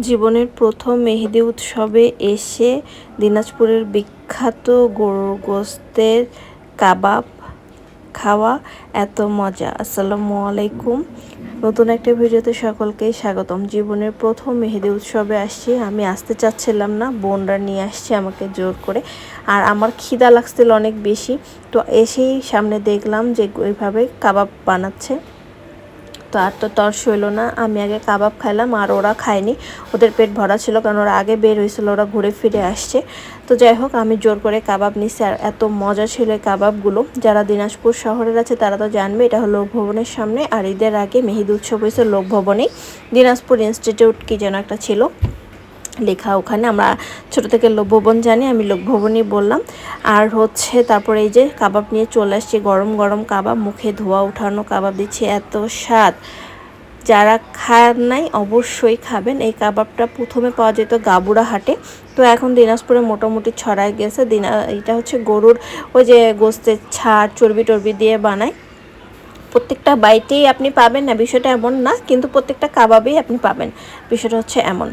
জীবনের প্রথম মেহেদি উৎসবে এসে দিনাজপুরের বিখ্যাত গরুর গোশতের কাবাব খাওয়া এত মজা। আসসালামু আলাইকুম, নতুন একটা ভিডিওতে সকলকেই স্বাগতম। জীবনের প্রথম মেহেদি উৎসবে আসছি, আমি আসতে চাচ্ছিলাম না, বোনরা নিয়ে আসছে আমাকে জোর করে। আর আমার খিদা লাগছিল অনেক বেশি, তো এসেই সামনে দেখলাম যে ওইভাবে কাবাব বানাচ্ছে। তো আর তো তর সইল না, আমি আগে কাবাব খাইলাম আর ওরা খায়নি, ওদের পেট ভরা ছিল কারণ ওরা আগে বের হয়েছিল, ওরা ঘুরে ফিরে আসছে। তো যাই হোক, আমি জোর করে কাবাব নিচ্ছি আর এত মজা ছিল এই কাবাবগুলো। যারা দিনাজপুর শহরের আছে তারা তো জানবে, এটা হলো লোকভবনের সামনে। আর ঈদের আগে মেহেদি উৎসব হয়েছে লোকভবনেই, দিনাজপুর ইনস্টিটিউট কি যেন একটা ছিল লেখা ওখানে। আমরা ছোট থেকে লোকভবন জানি, আমি লোকভবনই বললাম। আর হচ্ছে তারপরে এই যে কাবাব নিয়ে চলে আসছি, গরম গরম কাবাব, মুখে ধোয়া উঠানো কাবাব দিচ্ছে, এত স্বাদ। যারা খান নাই অবশ্যই খাবেন। এই কাবাবটা প্রথমে পাওয়া যেত গাবুরা হাটে, তো এখন দিনাজপুরে মোটামুটি ছড়ায় গেছে। এটা হচ্ছে গরুর ওই যে গোস্তের ছাড় চর্বি টর্বি দিয়ে বানায়। প্রত্যেকটা বাইটেই আপনি পাবেন না, বিষয়টা এমন না, কিন্তু প্রত্যেকটা কাবাবেই আপনি পাবেন, বিষয়টা হচ্ছে এমন।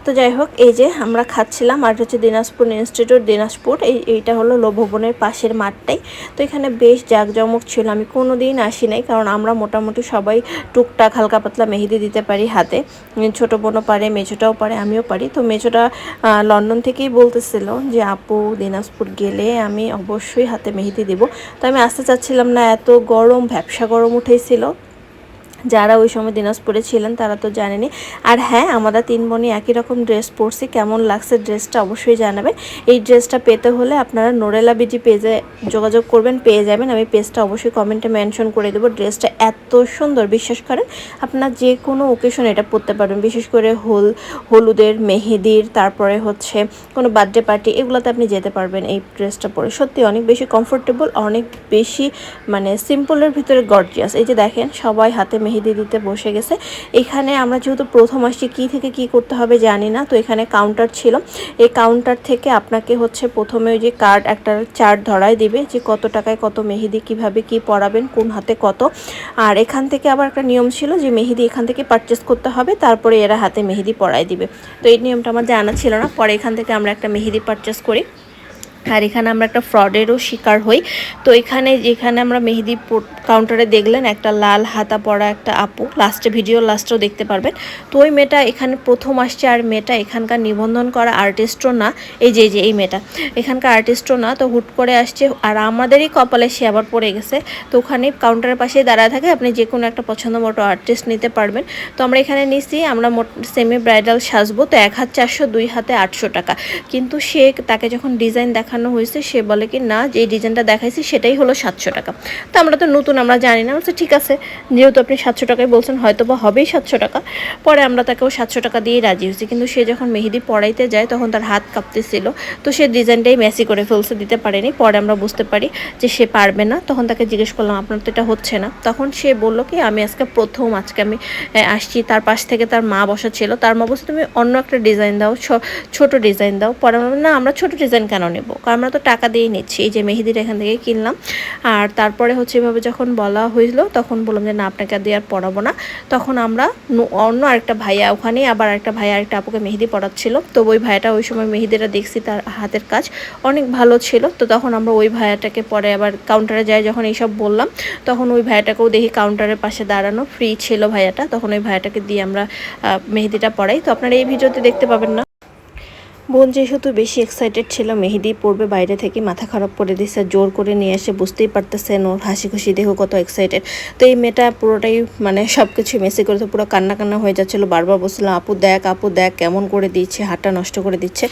তো যাই হোক, এই যে আমরা খাচ্ছিলাম। আর হচ্ছে দিনাজপুর ইনস্টিটিউট দিনাজপুর, এইটা হলো লোকভবনের পাশের মাঠটাই। তো এখানে বেশ জাঁকজমক ছিল, আমি কোনো দিন আসি নাই, কারণ আমরা মোটামুটি সবাই টুকটাক হালকা পাতলা মেহেদি দিতে পারি হাতে। ছোটো বোনও পারে, মেছোটাও পারে, আমিও পারি। তো মেছোটা লন্ডন থেকেই বলতেছিল যে আপু দিনাজপুর গেলে আমি অবশ্যই হাতে মেহেদি দেব। তো আমি আসতে চাচ্ছিলাম না, এত গরম, ভ্যাপসা গরম উঠেছিল। যারা ওই সময় দিনাজপুরে ছিলেন তারা তো জানেনি। আর হ্যাঁ, আমরা তিন বোনই একই রকম ড্রেস পরছি, কেমন লাগছে ড্রেসটা অবশ্যই জানাবেন। এই ড্রেসটা পেতে হলে আপনারা নোরেলা বিজি পেজে যোগাযোগ করবেন, পেয়ে যাবেন। আমি পেজটা অবশ্যই কমেন্টে মেনশন করে দেবো। ড্রেসটা এত সুন্দর, বিশ্বাস করেন আপনার যে কোনো ওকেশন এটা পরতে পারবেন, বিশেষ করে হলুদের, মেহেদির, তারপরে হচ্ছে কোনো বার্থডে পার্টি, এগুলোতে আপনি যেতে পারবেন এই ড্রেসটা পরে। সত্যি অনেক বেশি কমফোর্টেবল, অনেক বেশি মানে সিম্পলের ভিতরে গর্জিয়াস। এই যে দেখেন, সবাই হাতে মেহেদি দিতে বসে গেছে। এখানে আমরা যেহেতু প্রথম আসছি, কী থেকে কি করতে হবে জানি না, তো এখানে কাউন্টার ছিল। এই কাউন্টার থেকে আপনাকে হচ্ছে প্রথমে ওই যে কার্ড, একটা চার্ট ধরায় দিবে যে কত টাকায় কত মেহেদি, কিভাবে কি পরাবেন, কোন হাতে কত। আর এখান থেকে আবার একটা নিয়ম ছিল যে মেহেদি এখান থেকে পারচেস করতে হবে, তারপরে এরা হাতে মেহেদি পরায় দিবে। তো এই নিয়মটা আমার জানা ছিল না, পরে এখান থেকে আমরা একটা মেহেদি পারচেস করি। আর এখানে আমরা একটা ফ্রডেরও শিকার হই। তো যেখানে আমরা মেহেদি কাউন্টারে দেখলেন একটা লাল হাতা পরা একটা আপু, ভিডিও লাস্টেও দেখতে পারবেন। তো ওই মেয়েটা এখানে প্রথম আসছে, আর মেয়েটা এখানকার নিবন্ধন করা আর্টিস্টও না। এই যে এই মেয়েটা এখানকার আর্টিস্টও না, তো হুট করে আসছে। আর আমাদেরই কপালে সে আবার পড়ে গেছে। তো ওখানে কাউন্টারের পাশেই দাঁড়ায় থাকে, আপনি যে কোনো একটা পছন্দ মতো আর্টিস্ট নিতে পারবেন। তো আমরা এখানে নিছি, আমরা সেমি ব্রাইডাল সাজবো, তো 1 হাত 400, 2 হাতে 800 টাকা। কিন্তু তাকে যখন ডিজাইন দেখানো হয়েছে, সে বলে কি না, যে ডিজাইনটা দেখাইছি সেটাই হলো 700 টাকা। তো আমরা তো নতুন, আমরা জানি না, বলছে ঠিক আছে, যেহেতু আপনি 700 টাকায় বলছেন হয়তো বা হবেই 700 টাকা। পরে আমরা তাকেও 700 টাকা দিয়েই রাজি হয়েছি। কিন্তু সে যখন মেহেদি পড়াইতে যায় তখন তার হাত কাঁপতেছিল, তো সে ডিজাইনটাই মেসি করে ফেলছে, দিতে পারেনি। পরে আমরা বুঝতে পারি যে সে পারবে না। তখন তাকে জিজ্ঞেস করলাম আপনার তো এটা হচ্ছে না। তখন সে বললো কি আমি আজকে আমি আসছি। তার পাশ থেকে তার মা বসা ছিল, তার মা বলছে তুমি অন্য একটা ডিজাইন দাও, ছোট ডিজাইন দাও। পরে না, আমরা ছোট ডিজাইন কেন নেবো, কারণ আমরা তো টাকা দিয়েই নিচ্ছি, এই যে মেহেদিটা এখান থেকে কিনলাম। আর তারপরে হচ্ছে এভাবে যখন বলা হয়েছিল তখন বললাম যে না, আপনাকে দিয়ে আর পড়াবো না। তখন আমরা অন্য আরেকটা ভাইয়া, ওখানেই আবার একটা ভাইয়া আরেকটা আপুকে মেহেদি পড়াচ্ছিল। তো ওই ভাইয়াটা ওই সময় মেহেদিটা দেখছি, তার হাতের কাজ অনেক ভালো ছিল। তো তখন আমরা ওই ভাইয়াটাকে পরে আবার কাউন্টারে যাই, যখন এইসব বললাম তখন ওই ভাইয়াটাকেও দেখি কাউন্টারের পাশে দাঁড়ানো, ফ্রি ছিল ভাইয়াটা। তখন ওই ভাইয়াটাকে দিয়ে আমরা মেহেদিটা পড়াই। তো আপনারা এই ভিডিওতে দেখতে পাবেন না। বোন যেহেতু বেশি এক্সাইটেড ছিল, মেহেদি পড়বে, বাইরে থেকে মাথা খারাপ করে দিচ্ছে, জোর করে নিয়ে এসে, বুঝতেই পারতেছেন ওর হাসি খুশি দেখো কত এক্সাইটেড। তো এই মেয়েটা পুরোটাই মানে সব কিছু মেসি করে, তো পুরো কান্না কান্না হয়ে যাচ্ছিলো। বারবার বলছিলাম আপু দেখ কেমন করে দিচ্ছে, হাতটা নষ্ট করে দিচ্ছে।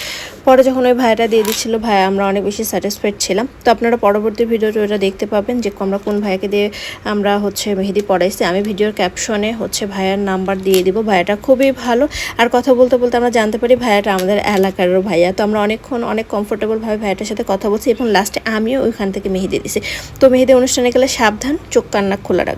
পরে যখন ওই ভাইয়াটা দিয়ে দিচ্ছিলো, ভাইয়া আমরা অনেক বেশি স্যাটিসফাইড ছিলাম। তো আপনারা পরবর্তী ভিডিওতে ওটা দেখতে পাবেন যে আমরা কোন ভাইয়াকে দিয়ে আমরা হচ্ছে মেহেদি পড়াইছি। আমি ভিডিওর ক্যাপশনে হচ্ছে ভাইয়ার নাম্বার দিয়ে দিব। ভাইয়াটা খুবই ভালো। আর কথা বলতে বলতে আমরা জানতে পারি ভাইয়াটা আমাদের এলাকার ভাইয়া। তো আমরা অনেকক্ষণ অনেক কমফোর্টেবলভাবে ভাইয়াটার সাথে কথা বলছি, এবং লাস্টে আমিও ওইখান থেকে মেহেদি দিছি। তো মেহেদি অনুষ্ঠানে গেলে সাবধান, চোখ কান্না খোলা রাখবেন।